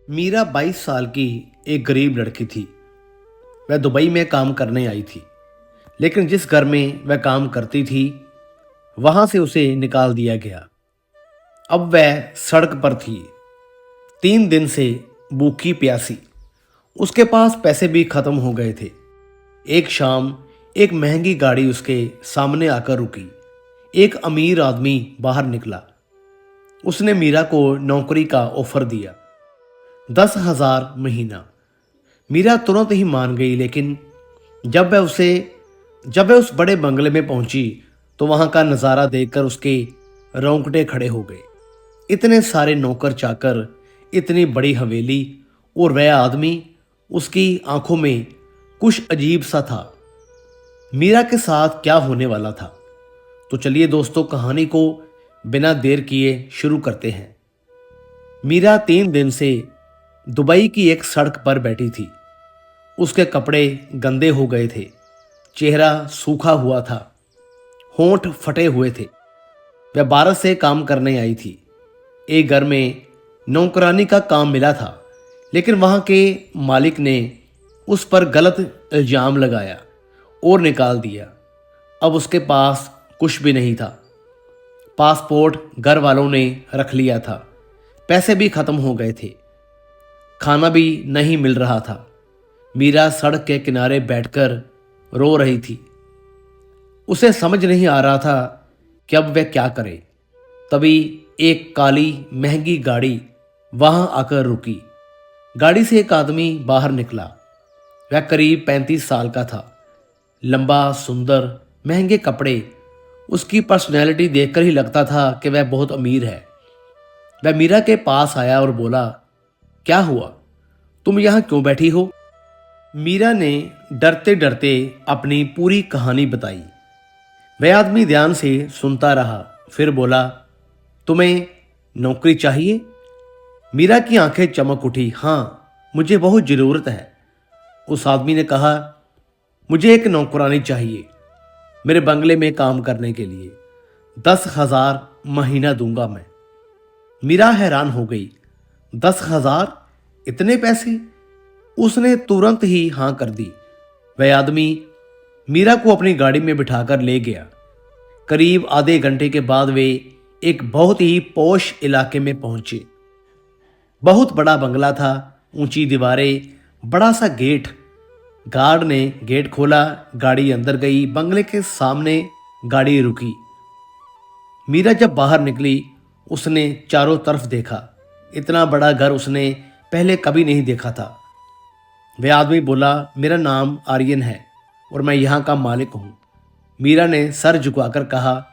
मीरा 22 साल की एक गरीब लड़की थी। वह दुबई में काम करने आई थी, लेकिन जिस घर में वह काम करती थी वहां से उसे निकाल दिया गया। अब वह सड़क पर थी, 3 दिन से भूखी प्यासी। उसके पास पैसे भी खत्म हो गए थे। एक शाम एक महंगी गाड़ी उसके सामने आकर रुकी। एक अमीर आदमी बाहर निकला। उसने मीरा को नौकरी का ऑफर दिया, 10,000 महीना। मीरा तुरंत ही मान गई, लेकिन जब वह उस बड़े बंगले में पहुंची तो वहां का नज़ारा देखकर उसके रोंगटे खड़े हो गए। इतने सारे नौकर चाकर, इतनी बड़ी हवेली, और वह आदमी। उसकी आंखों में कुछ अजीब सा था। मीरा के साथ क्या होने वाला था? तो चलिए दोस्तों, कहानी को बिना देर किए शुरू करते हैं। मीरा 3 दिन से दुबई की एक सड़क पर बैठी थी। उसके कपड़े गंदे हो गए थे, चेहरा सूखा हुआ था, होंठ फटे हुए थे। वह भारत से काम करने आई थी। एक घर में नौकरानी का काम मिला था, लेकिन वहां के मालिक ने उस पर गलत इल्जाम लगाया और निकाल दिया। अब उसके पास कुछ भी नहीं था। पासपोर्ट घर वालों ने रख लिया था, पैसे भी खत्म हो गए थे, खाना भी नहीं मिल रहा था। मीरा सड़क के किनारे बैठकर रो रही थी। उसे समझ नहीं आ रहा था कि अब वह क्या करे। तभी एक काली महंगी गाड़ी वहां आकर रुकी। गाड़ी से एक आदमी बाहर निकला। वह करीब 35 साल का था। लंबा, सुंदर, महंगे कपड़े। उसकी पर्सनैलिटी देखकर ही लगता था कि वह बहुत अमीर है। वह मीरा के पास आया और बोला, क्या हुआ? तुम यहां क्यों बैठी हो? मीरा ने डरते डरते अपनी पूरी कहानी बताई। वह आदमी ध्यान से सुनता रहा, फिर बोला, तुम्हें नौकरी चाहिए? मीरा की आंखें चमक उठी। हाँ, मुझे बहुत ज़रूरत है। उस आदमी ने कहा, मुझे एक नौकरानी चाहिए मेरे बंगले में काम करने के लिए। 10,000 महीना दूंगा मैं। मीरा हैरान हो गई। 10,000? इतने पैसे? उसने तुरंत ही हां कर दी। वह आदमी मीरा को अपनी गाड़ी में बिठाकर ले गया। करीब आधे घंटे के बाद वे एक बहुत ही पॉश इलाके में पहुंचे। बहुत बड़ा बंगला था, ऊंची दीवारें, बड़ा सा गेट। गार्ड ने गेट खोला, गाड़ी अंदर गई। बंगले के सामने गाड़ी रुकी। मीरा जब बाहर निकली, उसने चारों तरफ देखा। इतना बड़ा घर उसने पहले कभी नहीं देखा था। वह आदमी बोला, मेरा नाम आर्यन है और मैं यहाँ का मालिक हूँ। मीरा ने सर झुकाकर कहा,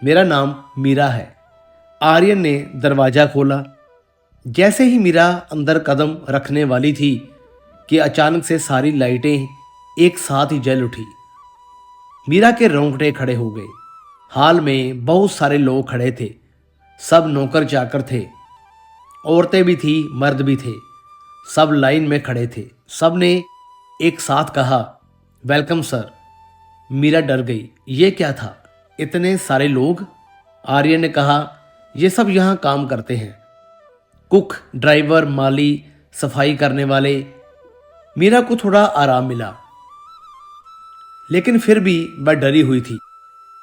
मेरा नाम मीरा है। आर्यन ने दरवाज़ा खोला। जैसे ही मीरा अंदर कदम रखने वाली थी कि अचानक से सारी लाइटें एक साथ ही जल उठी। मीरा के रोंगटे खड़े हो गए। हाल में बहुत सारे लोग खड़े थे। सब नौकर चाकर थे, औरतें भी थी, मर्द भी थे। सब लाइन में खड़े थे। सब ने एक साथ कहा, वेलकम सर। मीरा डर गई। ये क्या था? इतने सारे लोग? आर्य ने कहा, ये सब यहाँ काम करते हैं, कुक, ड्राइवर, माली, सफाई करने वाले। मीरा को थोड़ा आराम मिला, लेकिन फिर भी वह डरी हुई थी।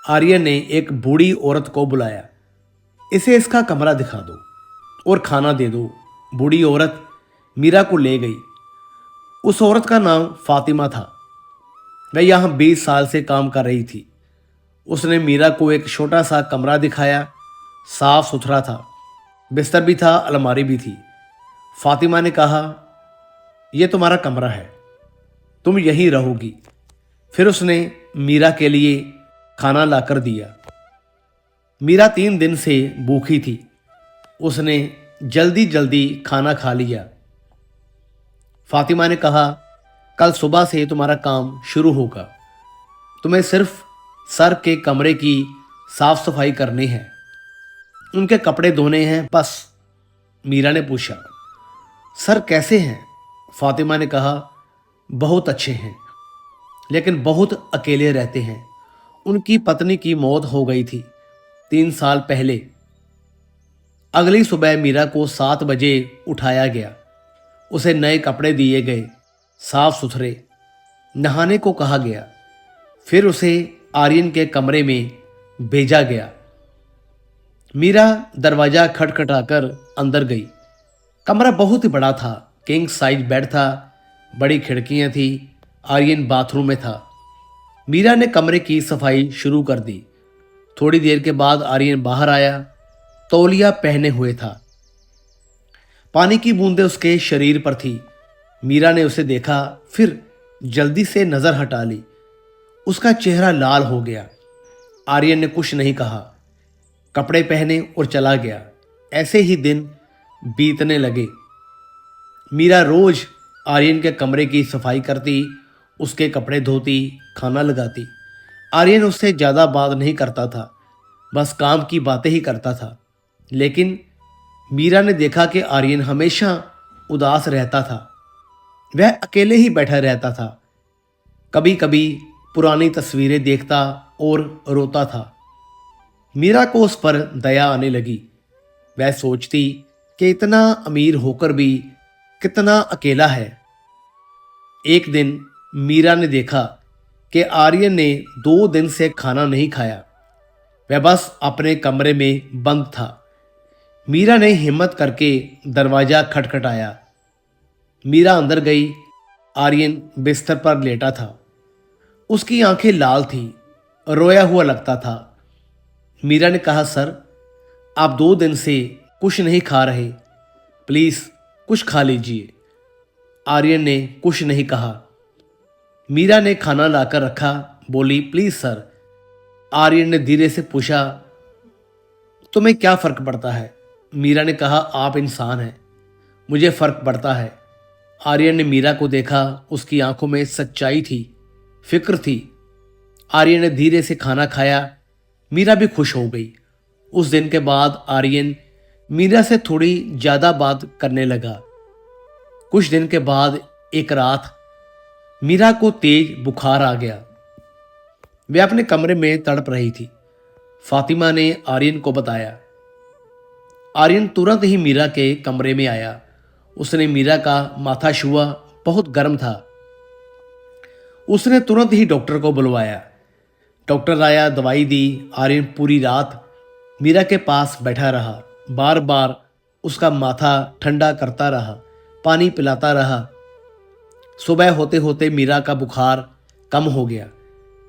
आर्य ने एक बूढ़ी औरत को बुलाया। इसे इसका कमरा दिखा दो और खाना दे दो। बूढ़ी औरत मीरा को ले गई। उस औरत का नाम फातिमा था। वह यहाँ 20 साल से काम कर रही थी। उसने मीरा को एक छोटा सा कमरा दिखाया। साफ सुथरा था, बिस्तर भी था, अलमारी भी थी। फातिमा ने कहा, यह तुम्हारा कमरा है, तुम यहीं रहोगी। फिर उसने मीरा के लिए खाना लाकर दिया। मीरा 3 दिन से भूखी थी। उसने जल्दी जल्दी खाना खा लिया। फातिमा ने कहा, कल सुबह से तुम्हारा काम शुरू होगा। तुम्हें सिर्फ सर के कमरे की साफ सफाई करनी है, उनके कपड़े धोने हैं, बस। मीरा ने पूछा, सर कैसे हैं? फातिमा ने कहा, बहुत अच्छे हैं, लेकिन बहुत अकेले रहते हैं। उनकी पत्नी की मौत हो गई थी 3 साल पहले। अगली सुबह मीरा को 7 बजे उठाया गया। उसे नए कपड़े दिए गए, साफ सुथरे। नहाने को कहा गया। फिर उसे आर्यन के कमरे में भेजा गया। मीरा दरवाजा खटखटाकर अंदर गई। कमरा बहुत ही बड़ा था। किंग साइज बेड था, बड़ी खिड़कियां थी। आर्यन बाथरूम में था। मीरा ने कमरे की सफाई शुरू कर दी। थोड़ी देर के बाद आर्यन बाहर आया। तौलिया पहने हुए था। पानी की बूंदें उसके शरीर पर थी। मीरा ने उसे देखा, फिर जल्दी से नजर हटा ली। उसका चेहरा लाल हो गया। आर्यन ने कुछ नहीं कहा, कपड़े पहने और चला गया। ऐसे ही दिन बीतने लगे। मीरा रोज आर्यन के कमरे की सफाई करती, उसके कपड़े धोती, खाना लगाती। आर्यन उससे ज़्यादा बात नहीं करता था, बस काम की बातें ही करता था। लेकिन मीरा ने देखा कि आर्यन हमेशा उदास रहता था। वह अकेले ही बैठा रहता था। कभी कभी पुरानी तस्वीरें देखता और रोता था। मीरा को उस पर दया आने लगी। वह सोचती कि इतना अमीर होकर भी कितना अकेला है। एक दिन मीरा ने देखा कि आर्यन ने 2 दिन से खाना नहीं खाया। वह बस अपने कमरे में बंद था। मीरा ने हिम्मत करके दरवाजा खटखटाया। मीरा अंदर गई। आर्यन बिस्तर पर लेटा था। उसकी आंखें लाल थी, रोया हुआ लगता था। मीरा ने कहा, सर, आप 2 दिन से कुछ नहीं खा रहे, प्लीज कुछ खा लीजिए। आर्यन ने कुछ नहीं कहा। मीरा ने खाना लाकर रखा, बोली, प्लीज सर। आर्यन ने धीरे से पूछा, तुम्हें क्या फर्क पड़ता है? मीरा ने कहा, आप इंसान हैं, मुझे फर्क पड़ता है। आर्यन ने मीरा को देखा। उसकी आंखों में सच्चाई थी, फिक्र थी। आर्यन ने धीरे से खाना खाया। मीरा भी खुश हो गई। उस दिन के बाद आर्यन मीरा से थोड़ी ज्यादा बात करने लगा। कुछ दिन के बाद एक रात मीरा को तेज बुखार आ गया। वह अपने कमरे में तड़प रही थी। फातिमा ने आर्यन को बताया। आर्यन तुरंत ही मीरा के कमरे में आया। उसने मीरा का माथा छुआ, बहुत गर्म था। उसने तुरंत ही डॉक्टर को बुलवाया। डॉक्टर आया, दवाई दी। आर्यन पूरी रात मीरा के पास बैठा रहा, बार बार उसका माथा ठंडा करता रहा, पानी पिलाता रहा। सुबह होते होते मीरा का बुखार कम हो गया।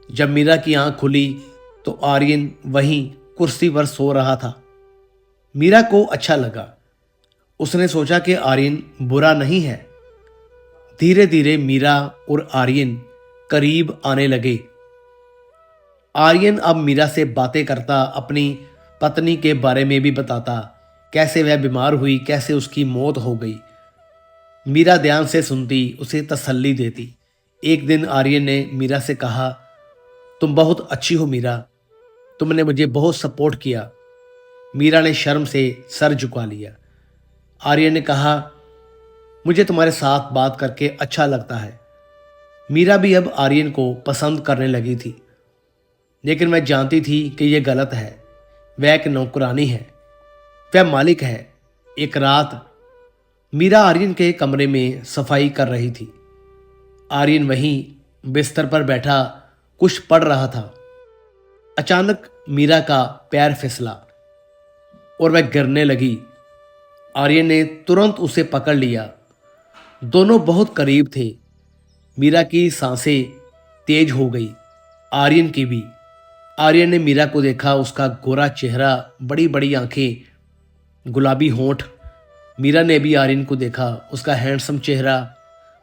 जब मीरा की आंख खुली तो आर्यन वहीं कुर्सी पर सो रहा था। मीरा को अच्छा लगा। उसने सोचा कि आर्यन बुरा नहीं है। धीरे धीरे मीरा और आर्यन करीब आने लगे। आर्यन अब मीरा से बातें करता, अपनी पत्नी के बारे में भी बताता, कैसे वह बीमार हुई, कैसे उसकी मौत हो गई। मीरा ध्यान से सुनती, उसे तसल्ली देती। एक दिन आर्यन ने मीरा से कहा, तुम बहुत अच्छी हो मीरा, तुमने मुझे बहुत सपोर्ट किया। मीरा ने शर्म से सर झुका लिया। आर्यन ने कहा, मुझे तुम्हारे साथ बात करके अच्छा लगता है। मीरा भी अब आर्यन को पसंद करने लगी थी, लेकिन मैं जानती थी कि यह गलत है। वह एक नौकरानी है, वह मालिक है। एक रात मीरा आर्यन के कमरे में सफाई कर रही थी। आर्यन वहीं बिस्तर पर बैठा कुछ पढ़ रहा था। अचानक मीरा का पैर फिसला और वह गिरने लगी। आर्यन ने तुरंत उसे पकड़ लिया। दोनों बहुत करीब थे। मीरा की सांसें तेज हो गई, आर्यन की भी। आर्यन ने मीरा को देखा। उसका गोरा चेहरा, बड़ी बड़ी आंखें, गुलाबी होंठ। मीरा ने भी आर्यन को देखा। उसका हैंडसम चेहरा,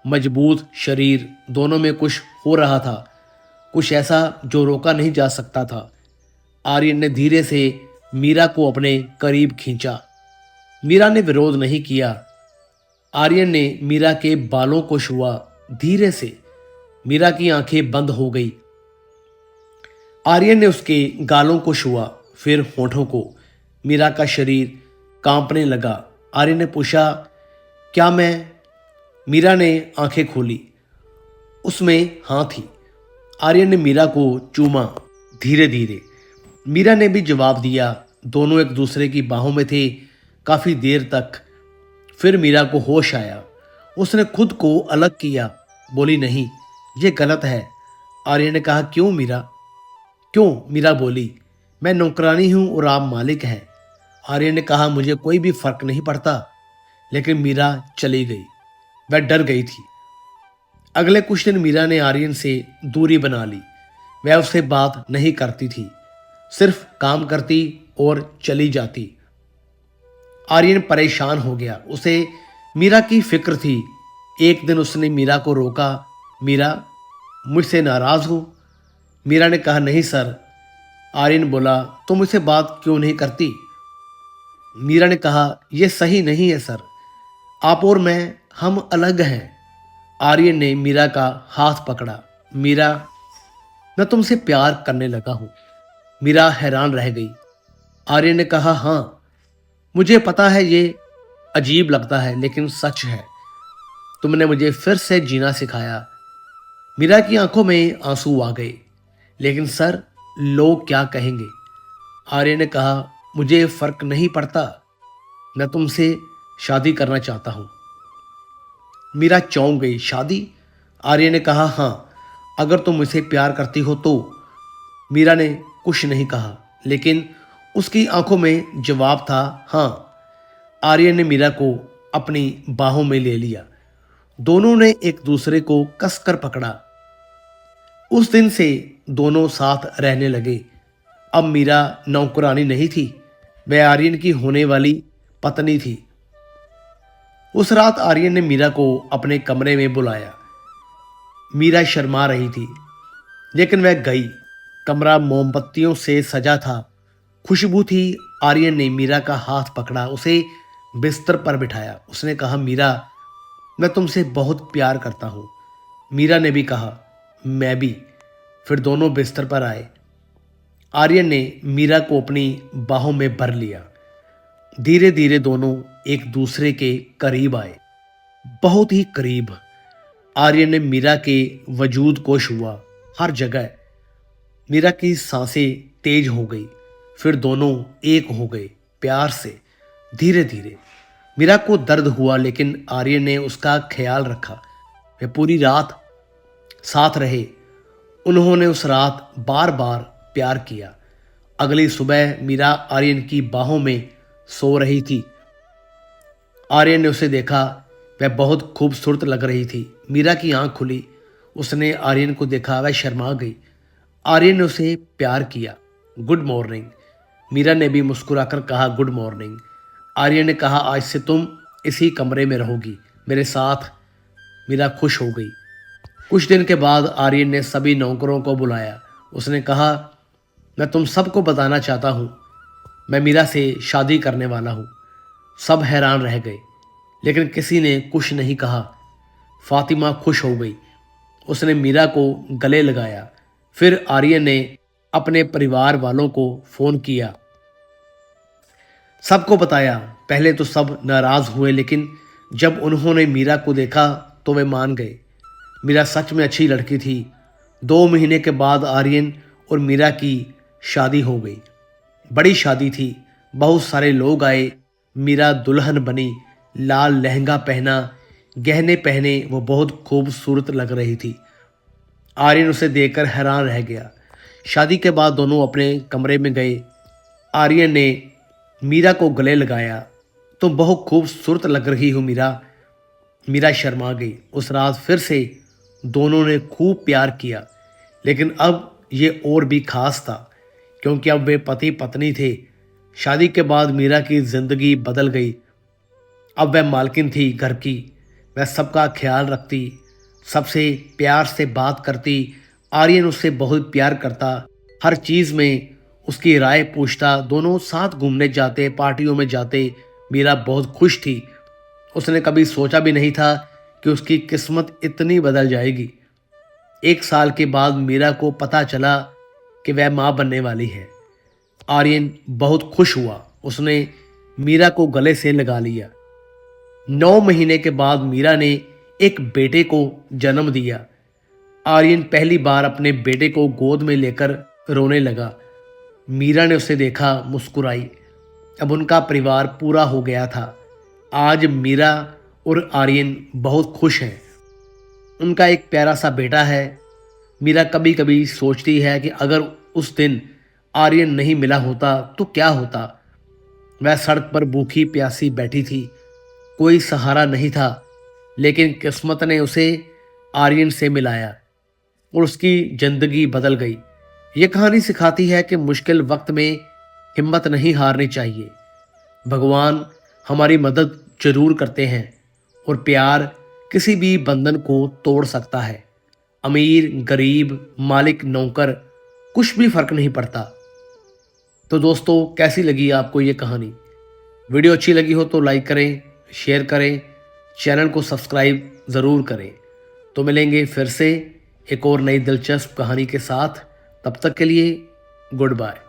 मजबूत शरीर, दोनों में कुछ हो रहा था, कुछ ऐसा जो रोका नहीं जा सकता था। आर्यन ने धीरे से मीरा को अपने करीब खींचा। मीरा ने विरोध नहीं किया। आर्यन ने मीरा के बालों को छुआ धीरे से। मीरा की आंखें बंद हो गई। आर्यन ने उसके गालों को छुआ, फिर होठों को। मीरा का शरीर कांपने लगा। आर्यन ने पूछा, क्या मैं? मीरा ने आंखें खोली। उसमें हाँ थी। आर्यन ने मीरा को चूमा धीरे धीरे। मीरा ने भी जवाब दिया। दोनों एक दूसरे की बाहों में थे काफी देर तक। फिर मीरा को होश आया। उसने खुद को अलग किया। बोली, नहीं, ये गलत है। आर्यन ने कहा, क्यों मीरा? क्यों? मीरा बोली, मैं नौकरानी हूं और आप मालिक हैं। आर्यन ने कहा, मुझे कोई भी फर्क नहीं पड़ता। लेकिन मीरा चली गई। वह डर गई थी। अगले कुछ दिन मीरा ने आर्यन से दूरी बना ली। वह उससे बात नहीं करती थी, सिर्फ काम करती और चली जाती। आर्यन परेशान हो गया। उसे मीरा की फिक्र थी। एक दिन उसने मीरा को रोका, मीरा, मुझसे नाराज हो? मीरा ने कहा, नहीं सर। आर्यन बोला, तो मुझसे बात क्यों नहीं करती? मीरा ने कहा, यह सही नहीं है सर, आप और मैं, हम अलग हैं। आर्यन ने मीरा का हाथ पकड़ा। मीरा, मैं तुमसे प्यार करने लगा हूं। मीरा हैरान रह गई। आर्यन ने कहा, हाँ, मुझे पता है ये अजीब लगता है, लेकिन सच है। तुमने मुझे फिर से जीना सिखाया। मीरा की आंखों में आंसू आ गए। लेकिन सर, लोग क्या कहेंगे? आर्यन ने कहा, मुझे फर्क नहीं पड़ता, मैं तुमसे शादी करना चाहता हूं। मीरा चौंक गई। शादी? आर्यन ने कहा, हाँ, अगर तुम मुझसे प्यार करती हो तो। मीरा ने कुछ नहीं कहा, लेकिन उसकी आंखों में जवाब था, हाँ। आर्यन ने मीरा को अपनी बाहों में ले लिया। दोनों ने एक दूसरे को कसकर पकड़ा। उस दिन से दोनों साथ रहने लगे। अब मीरा नौकरानी नहीं थी, वह आर्यन की होने वाली पत्नी थी। उस रात आर्यन ने मीरा को अपने कमरे में बुलाया। मीरा शर्मा रही थी, लेकिन वह गई। कमरा मोमबत्तियों से सजा था, खुशबू थी। आर्यन ने मीरा का हाथ पकड़ा, उसे बिस्तर पर बिठाया। उसने कहा, मीरा, मैं तुमसे बहुत प्यार करता हूं। मीरा ने भी कहा, मैं भी। फिर दोनों बिस्तर पर आए। आर्यन ने मीरा को अपनी बाहों में भर लिया। धीरे धीरे दोनों एक दूसरे के करीब आए, बहुत ही करीब। आर्यन ने मीरा के वजूद को छुआ, हर जगह। मीरा की सांसें तेज हो गई। फिर दोनों एक हो गए, प्यार से, धीरे धीरे। मीरा को दर्द हुआ, लेकिन आर्यन ने उसका ख्याल रखा। वे पूरी रात साथ रहे। उन्होंने उस रात बार बार प्यार किया। अगली सुबह मीरा आर्यन की बाहों में सो रही थी। आर्यन ने उसे देखा, वह बहुत खूबसूरत लग रही थी। मीरा की आंख खुली। उसने आर्यन को देखा, वह शर्मा गई। आर्यन ने उसे प्यार किया। Good morning. मीरा ने भी मुस्कुराकर कहा, गुड मॉर्निंग। आर्यन ने कहा, आज से तुम इसी कमरे में रहोगी, मेरे साथ। मीरा खुश हो गई। कुछ दिन के बाद आर्यन ने सभी नौकरों को बुलाया। उसने कहा, मैं तुम सबको बताना चाहता हूँ, मैं मीरा से शादी करने वाला हूँ। सब हैरान रह गए, लेकिन किसी ने कुछ नहीं कहा। फातिमा खुश हो गई। उसने मीरा को गले लगाया। फिर आर्यन ने अपने परिवार वालों को फोन किया, सबको बताया। पहले तो सब नाराज हुए, लेकिन जब उन्होंने मीरा को देखा तो वे मान गए। मीरा सच में अच्छी लड़की थी। 2 महीने के बाद आर्यन और मीरा की शादी हो गई। बड़ी शादी थी, बहुत सारे लोग आए। मीरा दुल्हन बनी, लाल लहंगा पहना, गहने पहने, वो बहुत खूबसूरत लग रही थी। आर्यन उसे देखकर हैरान रह गया। शादी के बाद दोनों अपने कमरे में गए। आर्यन ने मीरा को गले लगाया। तुम बहुत खूबसूरत लग रही हो मीरा। मीरा शर्मा गई। उस रात फिर से दोनों ने खूब प्यार किया, लेकिन अब ये और भी खास था, क्योंकि अब वे पति पत्नी थे। शादी के बाद मीरा की जिंदगी बदल गई। अब वह मालकिन थी घर की। वह सबका ख्याल रखती, सबसे प्यार से बात करती। आर्यन उससे बहुत प्यार करता, हर चीज़ में उसकी राय पूछता। दोनों साथ घूमने जाते, पार्टियों में जाते। मीरा बहुत खुश थी। उसने कभी सोचा भी नहीं था कि उसकी किस्मत इतनी बदल जाएगी। 1 साल के बाद मीरा को पता चला कि वह माँ बनने वाली है। आर्यन बहुत खुश हुआ। उसने मीरा को गले से लगा लिया। 9 महीने के बाद मीरा ने एक बेटे को जन्म दिया। आर्यन पहली बार अपने बेटे को गोद में लेकर रोने लगा। मीरा ने उसे देखा, मुस्कुराई। अब उनका परिवार पूरा हो गया था। आज मीरा और आर्यन बहुत खुश हैं। उनका एक प्यारा सा बेटा है। मीरा कभी कभी सोचती है कि अगर उस दिन आर्यन नहीं मिला होता तो क्या होता। वह सड़क पर भूखी प्यासी बैठी थी, कोई सहारा नहीं था, लेकिन किस्मत ने उसे आर्यन से मिलाया और उसकी जिंदगी बदल गई। ये कहानी सिखाती है कि मुश्किल वक्त में हिम्मत नहीं हारनी चाहिए। भगवान हमारी मदद जरूर करते हैं और प्यार किसी भी बंधन को तोड़ सकता है। अमीर गरीब मालिक नौकर कुछ भी फर्क नहीं पड़ता। तो दोस्तों, कैसी लगी आपको ये कहानी? वीडियो अच्छी लगी हो तो लाइक करें, शेयर करें, चैनल को सब्सक्राइब ज़रूर करें। तो मिलेंगे फिर से एक और नई दिलचस्प कहानी के साथ। तब तक के लिए गुड बाय।